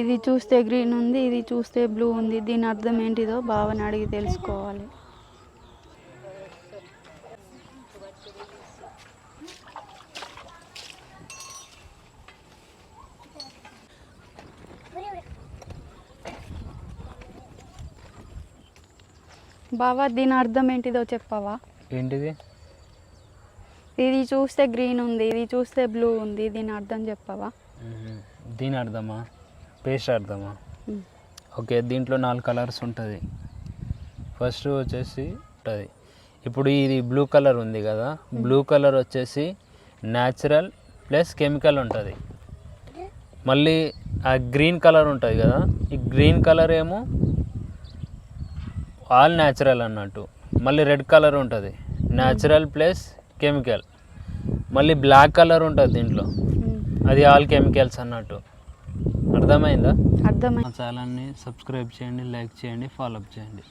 ఇది చూస్తే గ్రీన్ ఉంది, ఇది చూస్తే బ్లూ ఉంది. దీని అర్థం ఏంటిదో బావని అడిగి తెలుసుకోవాలి. బావా దీని అర్థం ఏంటిదో చెప్పవా? ఏంటిది? ఇది చూస్తే గ్రీన్ ఉంది, ఇది చూస్తే బ్లూ ఉంది. దీని అర్థం చెప్పవా? దీని అర్థమా? పేస్ట్ అర్థమా? ఓకే, దీంట్లో 4 కలర్స్ ఉంటుంది. ఫస్ట్ వచ్చేసి ఉంటుంది, ఇప్పుడు ఇది బ్లూ కలర్ ఉంది కదా, బ్లూ కలర్ వచ్చేసి న్యాచురల్ ప్లస్ కెమికల్ ఉంటుంది. మళ్ళీ ఆ గ్రీన్ కలర్ ఉంటుంది కదా, ఈ గ్రీన్ కలర్ ఏమో ఆల్ న్యాచురల్ అన్నట్టు. మళ్ళీ రెడ్ కలర్ ఉంటుంది, న్యాచురల్ ప్లస్ కెమికల్. మళ్ళీ బ్లాక్ కలర్ ఉంటుంది దీంట్లో, అది ఆల్ కెమికల్స్ అన్నట్టు. అర్థమైందా? అర్థమైంది. మా ఛానల్ని సబ్స్క్రైబ్ చేయండి, లైక్ చేయండి, ఫాలో అప్ చేయండి.